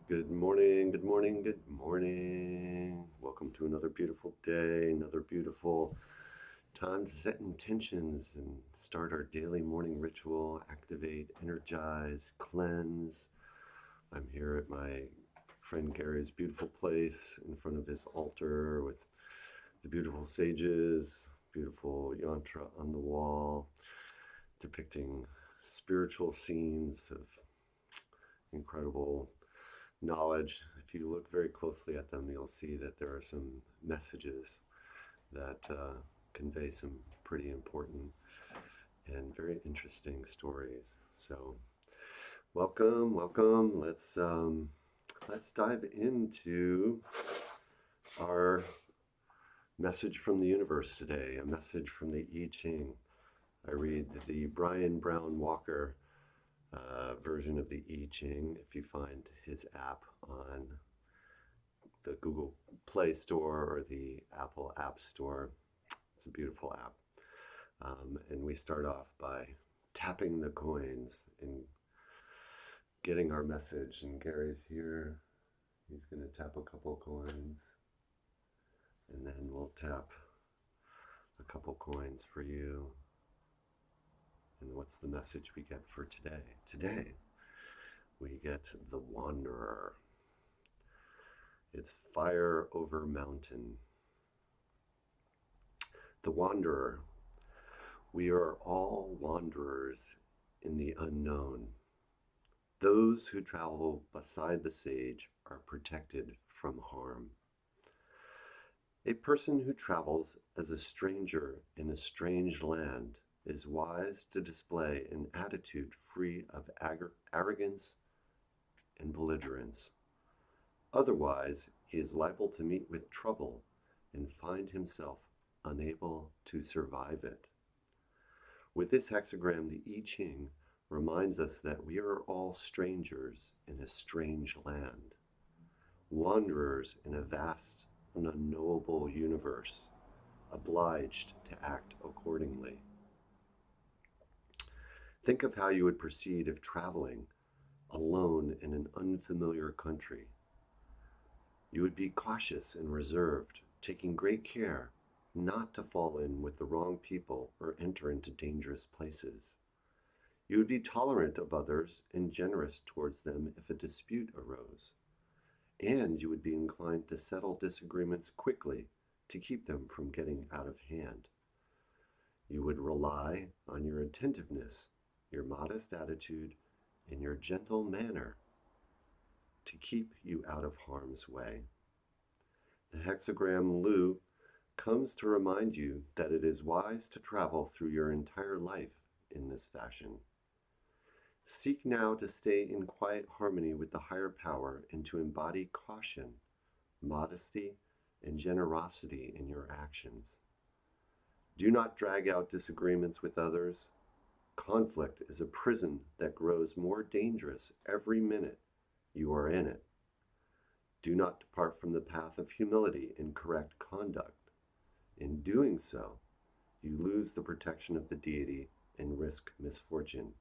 Good morning, good morning, good morning. Welcome to another beautiful day, another beautiful time to set intentions and start our daily morning ritual, activate, energize, cleanse. I'm here at my friend Gary's beautiful place in front of his altar with the beautiful sages, beautiful yantra on the wall, depicting spiritual scenes of incredible knowledge. If you look very closely at them, you'll see that there are some messages that convey some pretty important and very interesting stories. So, welcome, welcome. Let's dive into our message from the universe today. A message from the I Ching. I read the Brian Brown Walker version of the I Ching. If you find his app on the Google Play Store or the Apple App Store. It's a beautiful app. And we start off by tapping the coins and getting our message. And Gary's here. He's going to tap a couple coins. And then we'll tap a couple coins for you. And what's the message we get for today? Today, we get the Wanderer. It's fire over mountain. The Wanderer. We are all wanderers in the unknown. Those who travel beside the sage are protected from harm. A person who travels as a stranger in a strange land is wise to display an attitude free of arrogance and belligerence. Otherwise, he is liable to meet with trouble and find himself unable to survive it. With this hexagram, the I Ching reminds us that we are all strangers in a strange land, wanderers in a vast and unknowable universe, obliged to act accordingly. Think of how you would proceed if traveling alone in an unfamiliar country. You would be cautious and reserved, taking great care not to fall in with the wrong people or enter into dangerous places. You would be tolerant of others and generous towards them if a dispute arose. And you would be inclined to settle disagreements quickly to keep them from getting out of hand. You would rely on your attentiveness, your modest attitude, and your gentle manner to keep you out of harm's way. The hexagram Lu comes to remind you that it is wise to travel through your entire life in this fashion. Seek now to stay in quiet harmony with the higher power and to embody caution, modesty, and generosity in your actions. Do not drag out disagreements with others. Conflict is a prison that grows more dangerous every minute you are in it. Do not depart from the path of humility and correct conduct. In doing so, you lose the protection of the deity and risk misfortune.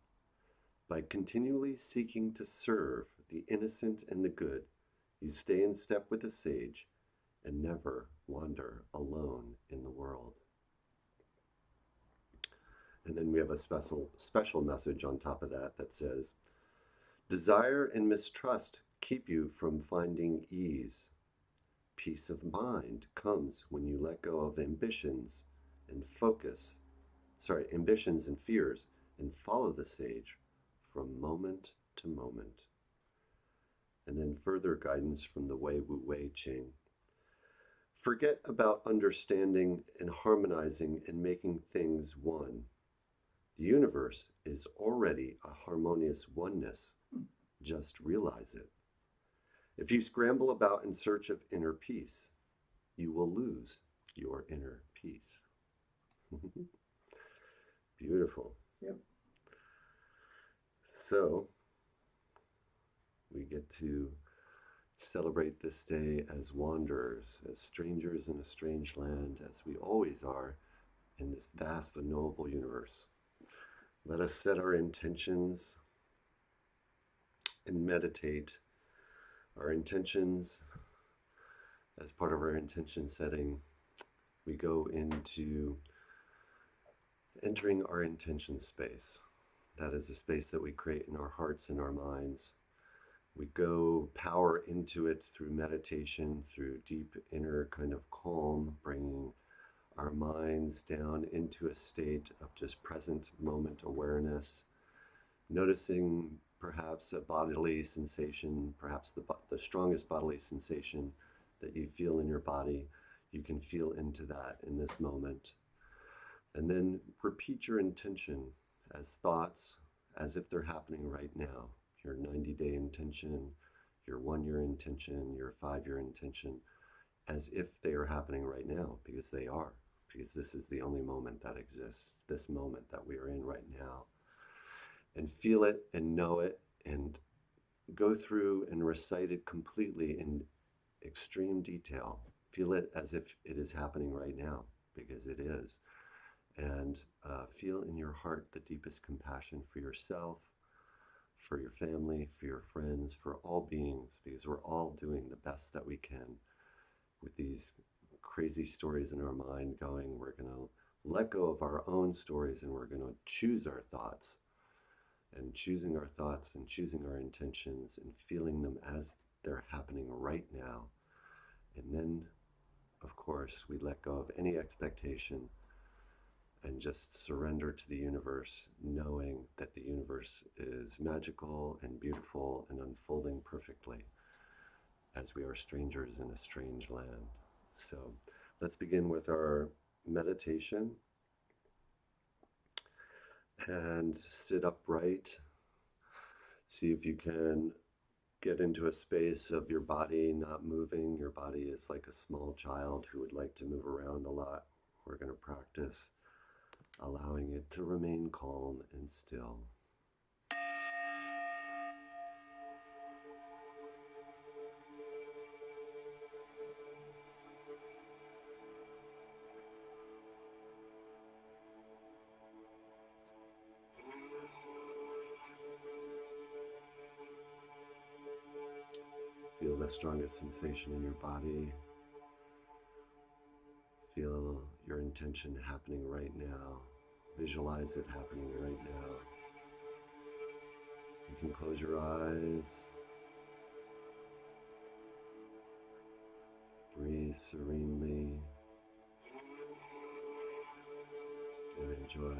By continually seeking to serve the innocent and the good, you stay in step with the sage and never wander alone in the world. And then we have a special message on top of that that says, desire and mistrust keep you from finding ease. Peace of mind comes when you let go of ambitions and fears, and follow the sage from moment to moment. And then further guidance from the Wei Wu Wei Ching. Forget about understanding and harmonizing and making things one. The universe is already a harmonious oneness. Just realize it. If you scramble about in search of inner peace, you will lose your inner peace. Beautiful. Yep. So, we get to celebrate this day as wanderers, as strangers in a strange land, as we always are in this vast, unknowable universe. Let us set our intentions and meditate Our intentions, as part of our intention setting, we go into entering our intention space. That is the space that we create in our hearts and our minds. We go power into it through meditation, through deep inner kind of calm, bringing our minds down into a state of just present moment awareness, noticing perhaps a bodily sensation, perhaps the strongest bodily sensation that you feel in your body. You can feel into that in this moment. And then repeat your intention as thoughts as if they're happening right now. Your 90-day intention, your 1-year intention, your 5-year intention, as if they are happening right now, because they are, because this is the only moment that exists, this moment that we are in right now. And feel it and know it and go through and recite it completely in extreme detail. Feel it as if it is happening right now, because it is. And feel in your heart the deepest compassion for yourself, for your family, for your friends, for all beings, because we're all doing the best that we can with these crazy stories in our mind going. We're going to let go of our own stories and we're going to choose our thoughts. And choosing our thoughts and choosing our intentions and feeling them as they're happening right now. And then, of course, we let go of any expectation and just surrender to the universe, knowing that the universe is magical and beautiful and unfolding perfectly as we are strangers in a strange land. So let's begin with our meditation and sit upright. See if you can get into a space of your body not moving. Your body is like a small child who would like to move around a lot. We're going to practice allowing it to remain calm and still. Feel the strongest sensation in your body. Feel your intention happening right now. Visualize it happening right now. You can close your eyes. Breathe serenely and enjoy.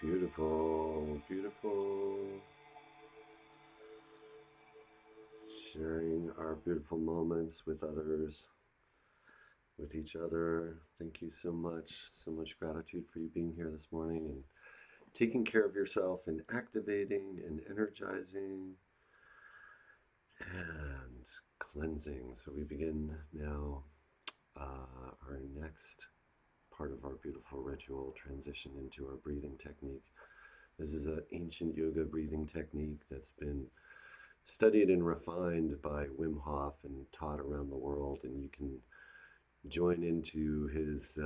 Beautiful, beautiful. Sharing our beautiful moments with others, with each other. Thank you so much. So much gratitude for you being here this morning and taking care of yourself and activating and energizing and cleansing. So we begin now our next part of our beautiful ritual, transition into our breathing technique. This is an ancient yoga breathing technique that's been studied and refined by Wim Hof and taught around the world, and you can join into his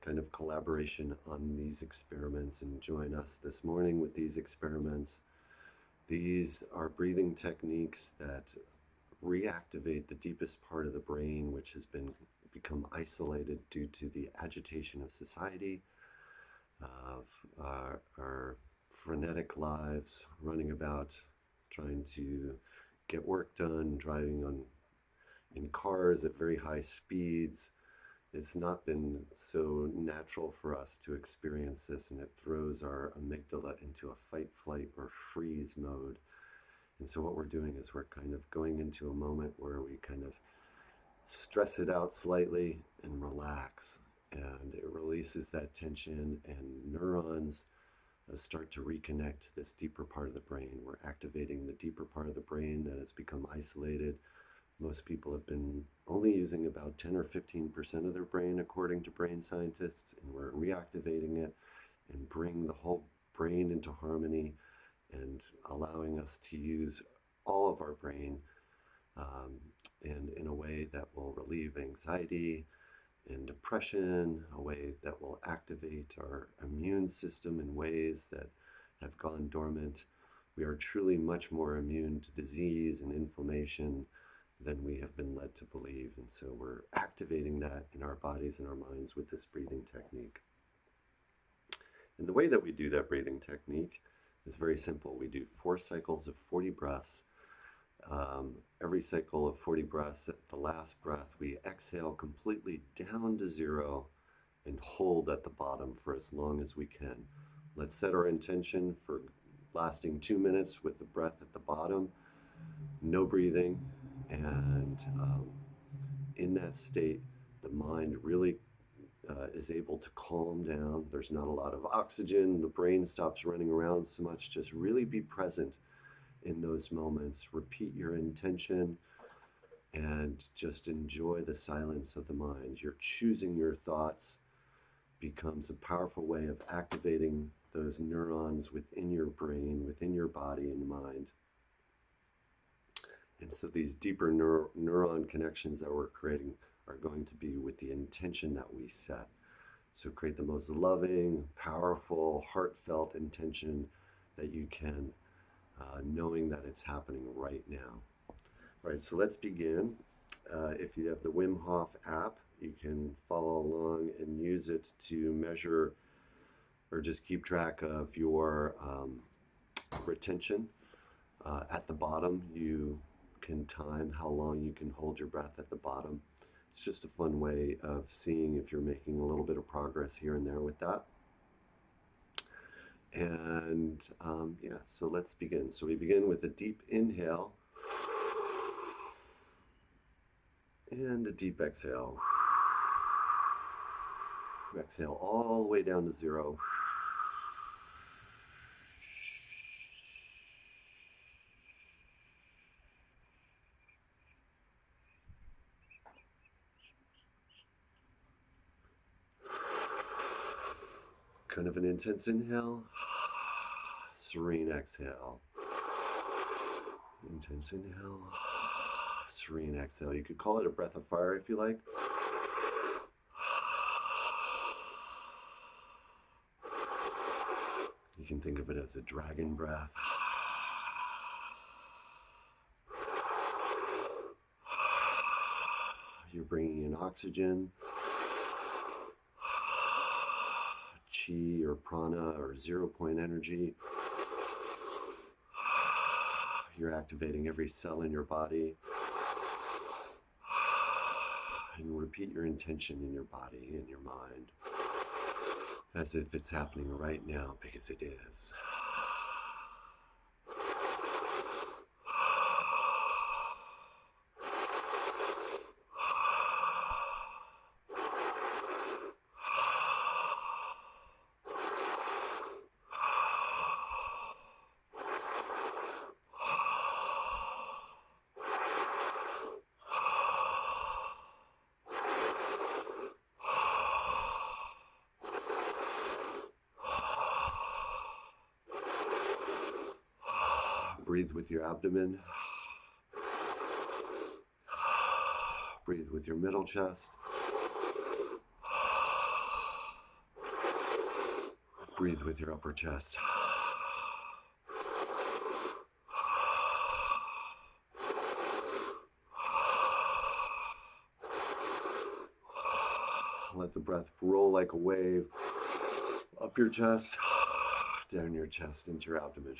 kind of collaboration on these experiments and join us this morning with these experiments. These are breathing techniques that reactivate the deepest part of the brain, which has become isolated due to the agitation of society, of our frenetic lives, running about, trying to get work done, driving in cars at very high speeds. It's not been so natural for us to experience this, and it throws our amygdala into a fight, flight, or freeze mode. And so what we're doing is we're kind of going into a moment where we kind of stress it out slightly and relax, and it releases that tension, and neurons start to reconnect this deeper part of the brain. We're activating the deeper part of the brain that has become isolated. Most people have been only using about 10 or 15% of their brain, according to brain scientists, and we're reactivating it and bring the whole brain into harmony and allowing us to use all of our brain and in a way that will relieve anxiety and depression, a way that will activate our immune system in ways that have gone dormant. We are truly much more immune to disease and inflammation than we have been led to believe. And so we're activating that in our bodies and our minds with this breathing technique. And the way that we do that breathing technique is very simple. We do 4 cycles of 40 breaths. Every cycle of 40 breaths, at the last breath, we exhale completely down to 0 and hold at the bottom for as long as we can. Let's set our intention for lasting 2 minutes with the breath at the bottom, no breathing, and in that state, the mind really is able to calm down. There's not a lot of oxygen. The brain stops running around so much. Just really be present in those moments. Repeat your intention and just enjoy the silence of the mind. You're choosing your thoughts becomes a powerful way of activating those neurons within your brain, within your body and mind. And so these deeper neuron connections that we're creating are going to be with the intention that we set. So create the most loving, powerful, heartfelt intention that you can, knowing that it's happening right now. All right, so let's begin. If you have the Wim Hof app, you can follow along and use it to measure or just keep track of your retention. At the bottom, you can time how long you can hold your breath at the bottom. It's just a fun way of seeing if you're making a little bit of progress here and there with that. And yeah, so let's begin. So we begin with a deep inhale and a deep exhale. Exhale all the way down to 0. Kind of an intense inhale, serene exhale. Intense inhale, serene exhale. You could call it a breath of fire if you like. You can think of it as a dragon breath. You're bringing in oxygen, chi or prana or 0-point energy. You're activating every cell in your body. And repeat your intention in your body, in your mind, as if it's happening right now, because it is. Breathe with your abdomen. Breathe with your middle chest. Breathe with your upper chest. Let the breath roll like a wave up your chest, down your chest, into your abdomen.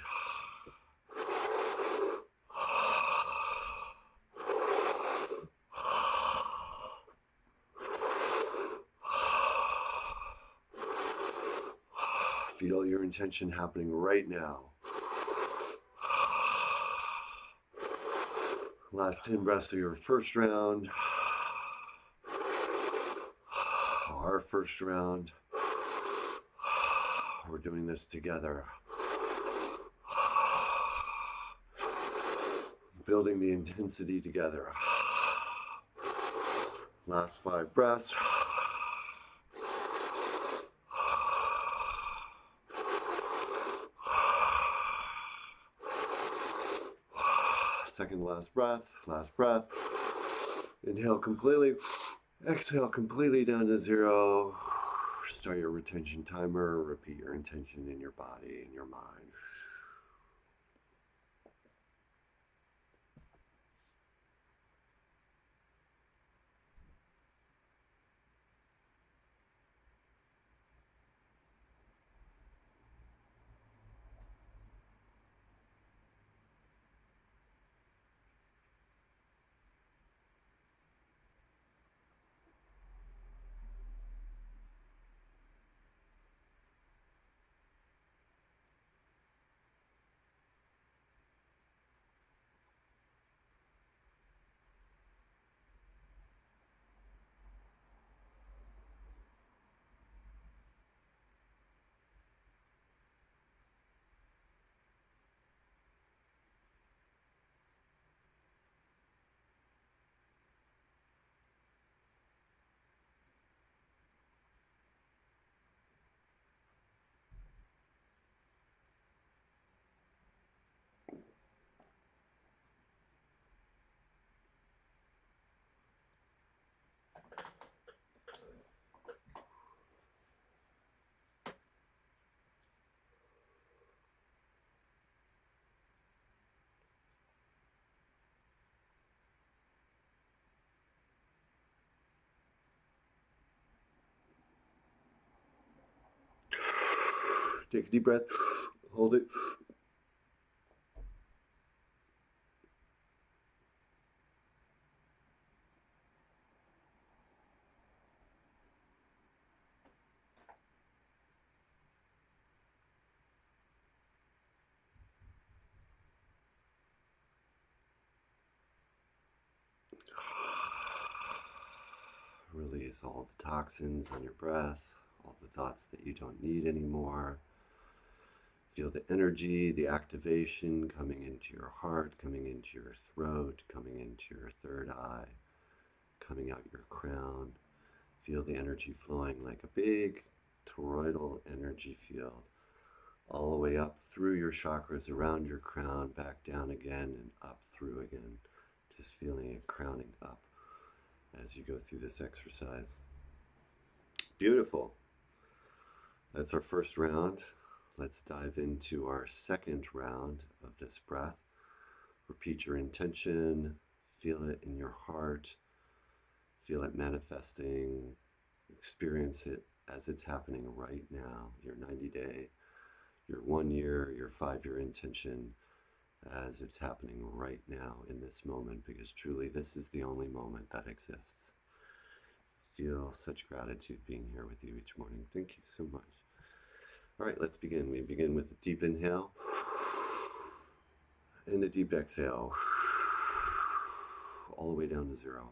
Feel your intention happening right now. Last 10 breaths of your first round. Our first round. We're doing this together. Building the intensity together. Last 5 breaths. Second last breath, last breath. Inhale completely, exhale completely down to 0. Start your retention timer, repeat your intention in your body, in your mind. Take a deep breath, hold it. Release all the toxins on your breath, all the thoughts that you don't need anymore. Feel the energy, the activation coming into your heart, coming into your throat, coming into your third eye, coming out your crown. Feel the energy flowing like a big toroidal energy field all the way up through your chakras, around your crown, back down again, and up through again. Just feeling it crowning up as you go through this exercise. Beautiful. That's our first round. Let's dive into our second round of this breath. Repeat your intention, feel it in your heart, feel it manifesting, experience it as it's happening right now, your 90-day, your 1 year, your 5-year intention as it's happening right now in this moment, because truly this is the only moment that exists. Feel such gratitude being here with you each morning. Thank you so much. All right, let's begin. We begin with a deep inhale and a deep exhale, all the way down to 0.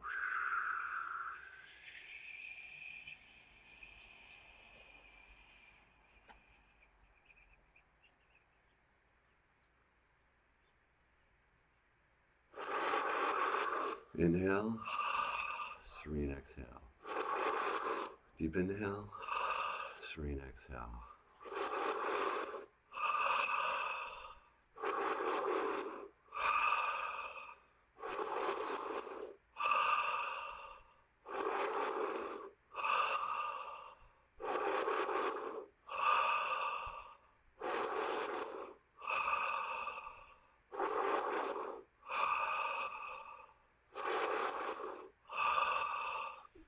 Inhale, serene exhale. Deep inhale, serene exhale.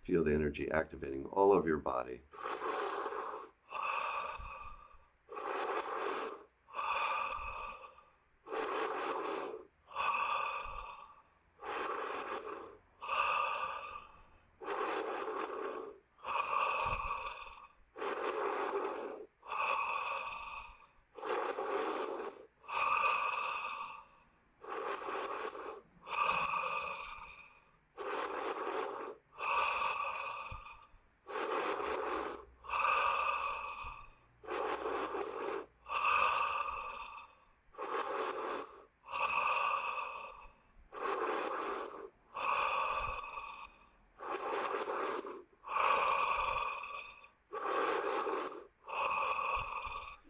Feel the energy activating all over your body.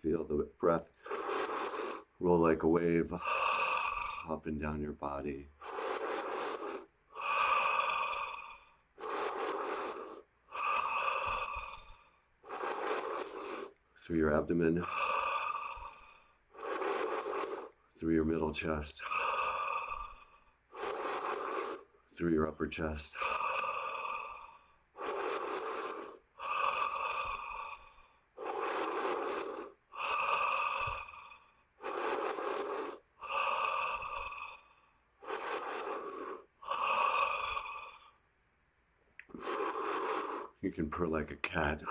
Feel the breath roll like a wave up and down your body. Through your abdomen, through your middle chest, through your upper chest. You can purr like a cat.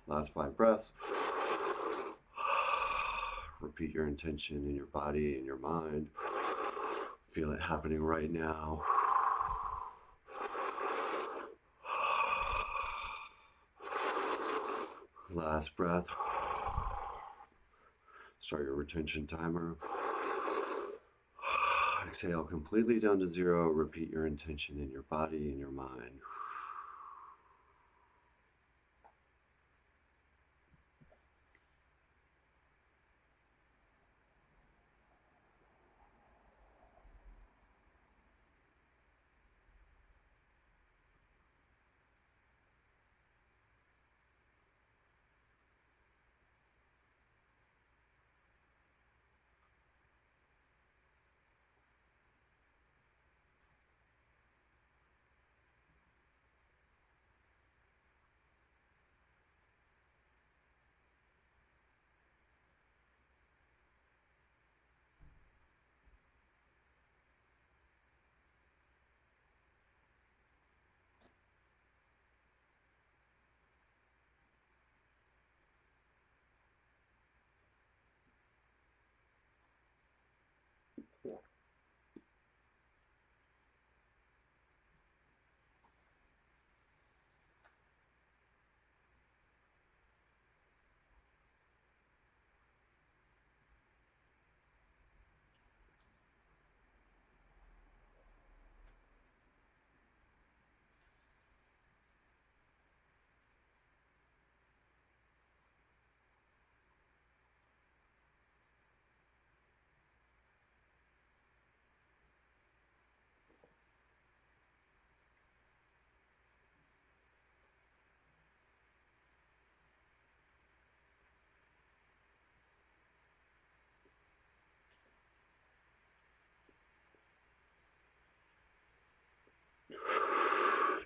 Last 5 breaths. Repeat your intention in your body, in your mind. Feel it happening right now. Last breath. Start your retention timer. Exhale completely down to 0. Repeat your intention in your body, in your mind.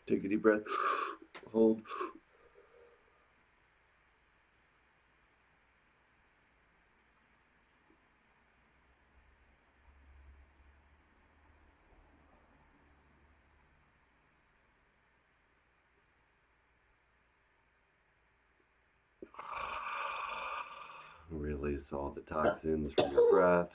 Take a deep breath. Hold. Release all the toxins from your breath.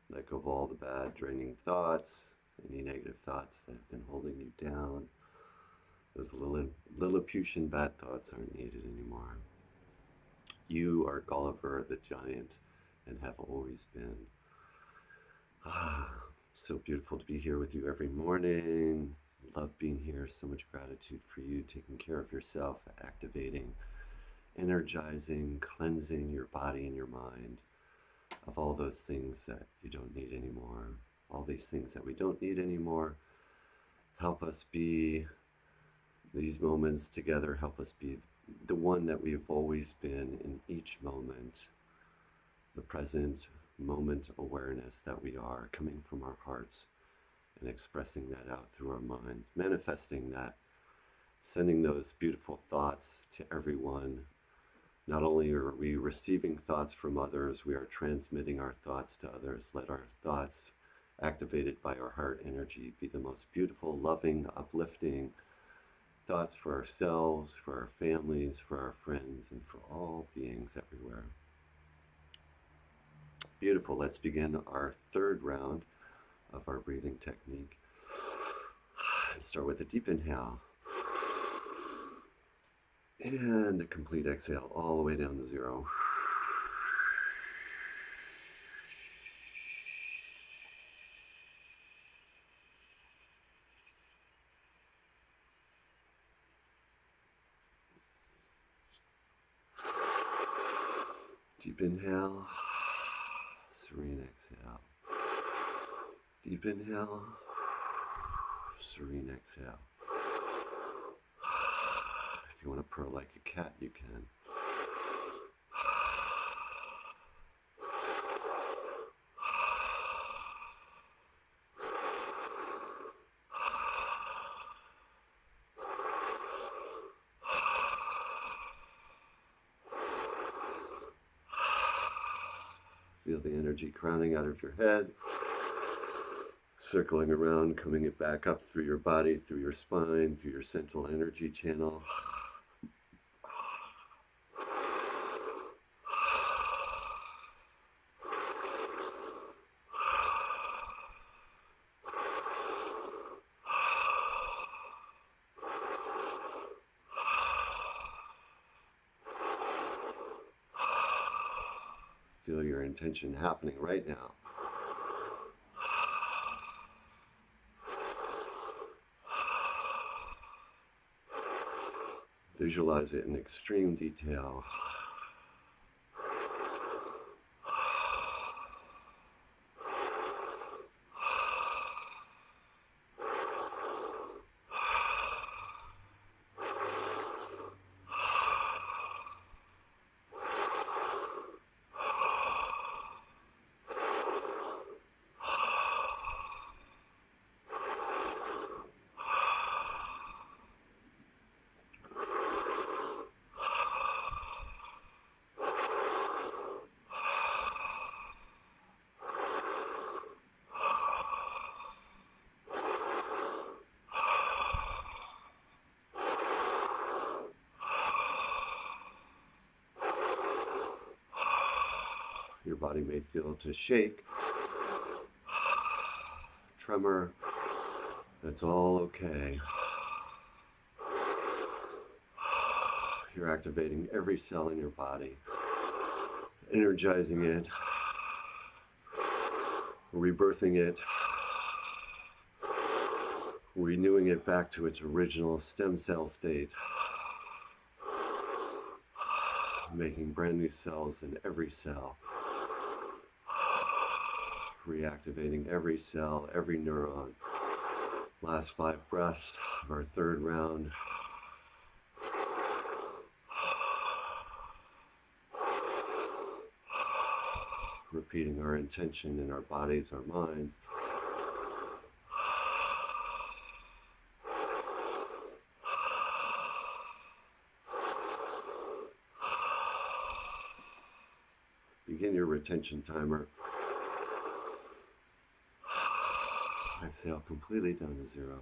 Let go of all the bad, draining thoughts, any negative thoughts that have been holding you down. Those Lilliputian bad thoughts aren't needed anymore. You are Gulliver the Giant and have always been. So beautiful to be here with you every morning. Love being here. So much gratitude for you taking care of yourself, activating, energizing, cleansing your body and your mind of all those things that you don't need anymore. All these things that we don't need anymore help us be these moments together, help us be the one that we've always been in each moment, the present moment awareness that we are, coming from our hearts and expressing that out through our minds, manifesting that, sending those beautiful thoughts to everyone. Not only are we receiving thoughts from others, we are transmitting our thoughts to others. Let our thoughts, activated by our heart energy, be the most beautiful, loving, uplifting thoughts for ourselves, for our families, for our friends, and for all beings everywhere. Beautiful. Let's begin our third round of our breathing technique. Start with a deep inhale. And a complete exhale all the way down to zero. Deep inhale. Serene exhale. Deep inhale. Serene exhale. If you want to purr like a cat, you can. Feel the energy crowning out of your head, circling around, coming it back up through your body, through your spine, through your central energy channel. Feel your intention happening right now. Visualize it in extreme detail. body may feel to shake, tremor, that's all okay. You're activating every cell in your body, energizing it, rebirthing it, renewing it back to its original stem cell state, making brand new cells in every cell, reactivating every cell, every neuron. Last 5 breaths of our third round. Repeating our intention in our bodies, our minds. Begin your retention timer. Exhale completely down to 0.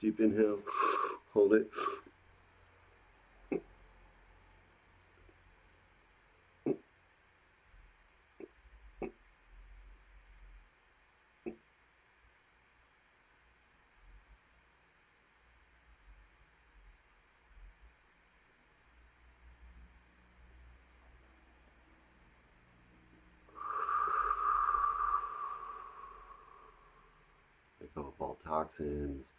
Deep inhale, hold it. Let go of all toxins,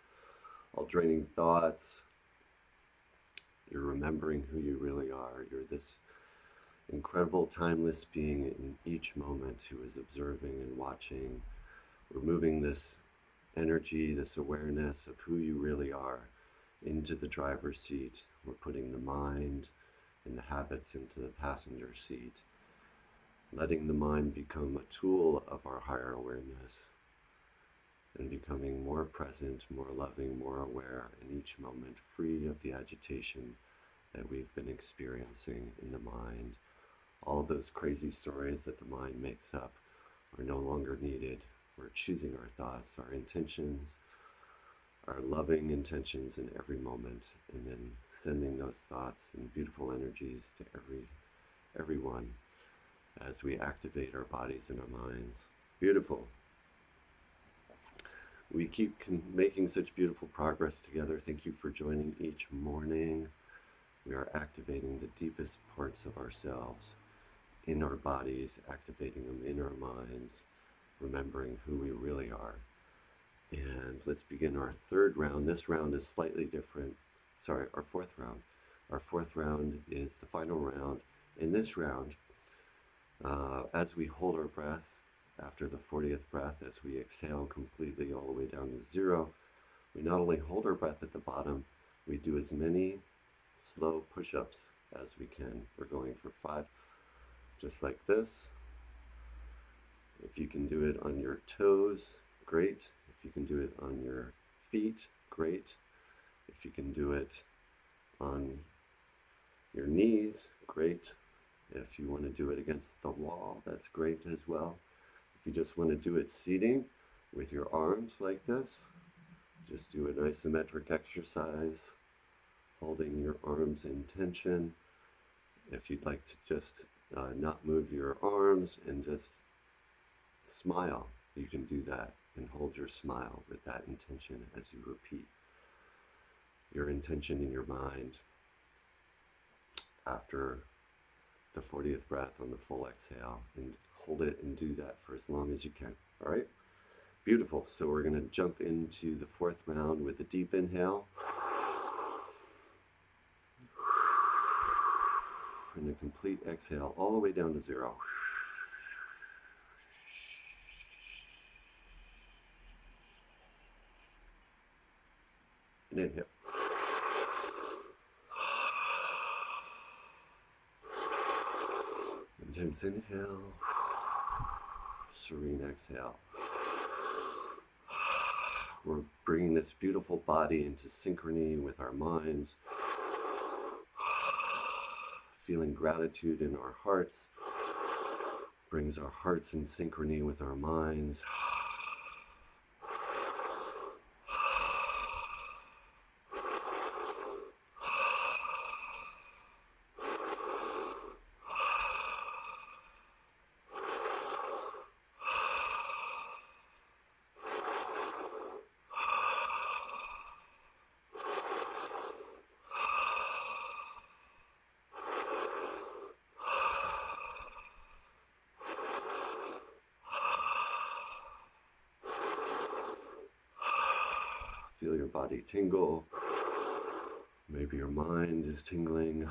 all draining thoughts. You're remembering who you really are. You're this incredible, timeless being in each moment who is observing and watching, removing this energy, this awareness of who you really are into the driver's seat. We're putting the mind and the habits into the passenger seat, letting the mind become a tool of our higher awareness and becoming more present, more loving, more aware in each moment, free of the agitation that we've been experiencing in the mind. All those crazy stories that the mind makes up are no longer needed. We're choosing our thoughts, our intentions, our loving intentions in every moment, and then sending those thoughts and beautiful energies to everyone as we activate our bodies and our minds. Beautiful. We keep making such beautiful progress together. Thank you for joining each morning. We are activating the deepest parts of ourselves in our bodies, activating them in our minds, remembering who we really are. And let's begin our third round. This round is slightly different. Sorry, our fourth round. Our fourth round is the final round. In this round, as we hold our breath, after the 40th breath, as we exhale completely all the way down to 0, we not only hold our breath at the bottom, we do as many slow push-ups as we can. We're going for 5, just like this. If you can do it on your toes, great. If you can do it on your feet, great. If you can do it on your knees, great. If you want to do it against the wall, that's great as well. If you just want to do it seating with your arms like this, just do an isometric exercise, holding your arms in tension. If you'd like to just not move your arms and just smile, you can do that and hold your smile with that intention as you repeat your intention in your mind after the 40th breath on the full exhale, and hold it and do that for as long as you can. All right? Beautiful. So we're going to jump into the 4th round with a deep inhale and a complete exhale all the way down to 0. And inhale. Intense inhale. Serene exhale. We're bringing this beautiful body into synchrony with our minds, feeling gratitude in our hearts, brings our hearts in synchrony with our minds. Feel your body tingle. Maybe your mind is tingling.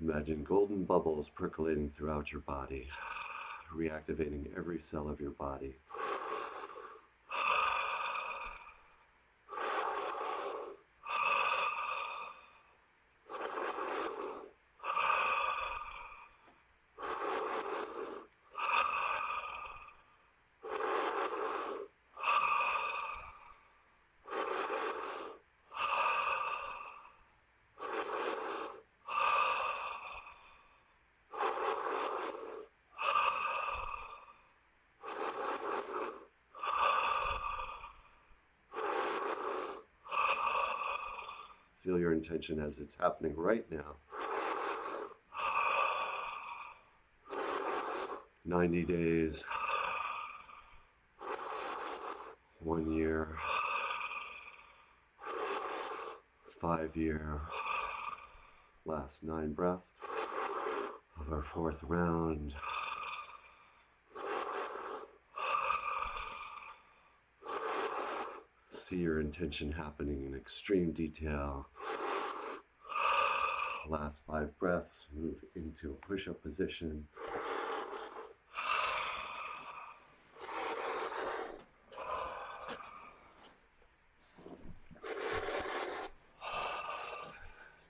Imagine golden bubbles percolating throughout your body, reactivating every cell of your body. Feel your intention as it's happening right now. 90 days, 1 year, 5 year, last 9 breaths of our 4th round. See your intention happening in extreme detail. Last 5 breaths, move into a push-up position.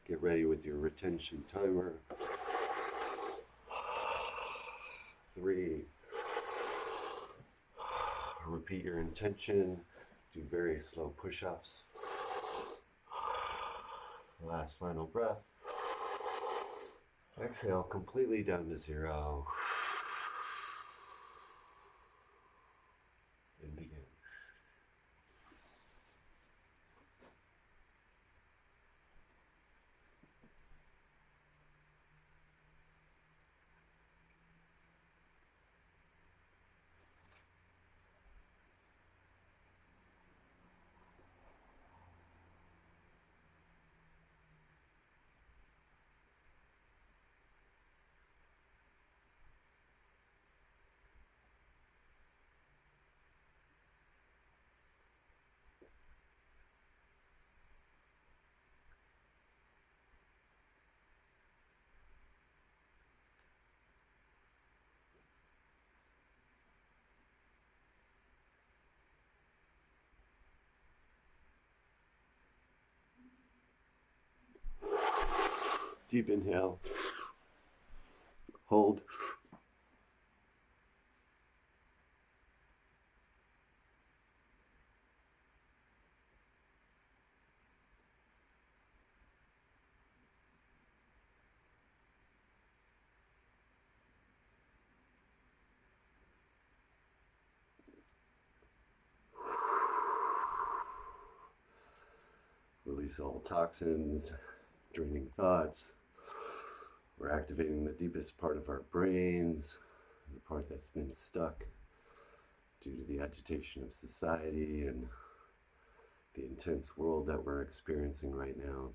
Get ready with your retention timer. 3. Repeat your intention. Do very slow push-ups. Last final breath. Exhale completely down to 0. And begin. Deep inhale. Hold. Release all toxins, draining thoughts. We're activating the deepest part of our brains, the part that's been stuck due to the agitation of society and the intense world that we're experiencing right now.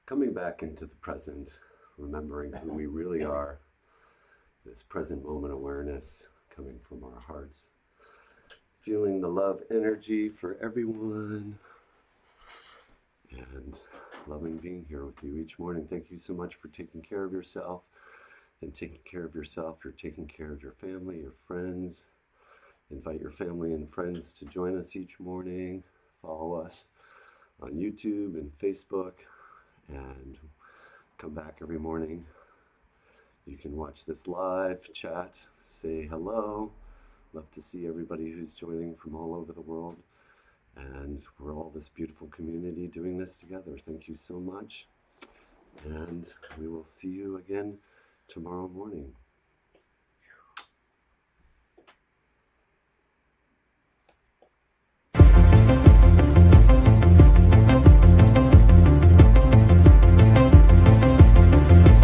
Coming back into the present, remembering who we really are, this present moment awareness coming from our hearts. Feeling the love energy for everyone and loving being here with you each morning. Thank you so much for taking care of yourself. And taking care of yourself, you're taking care of your family, your friends. Invite your family and friends to join us each morning. Follow us on YouTube and Facebook and come back every morning. You can watch this live, chat, say hello. Love to see everybody who's joining from all over the world. And we're all this beautiful community doing this together. Thank you so much. And we will see you again tomorrow morning.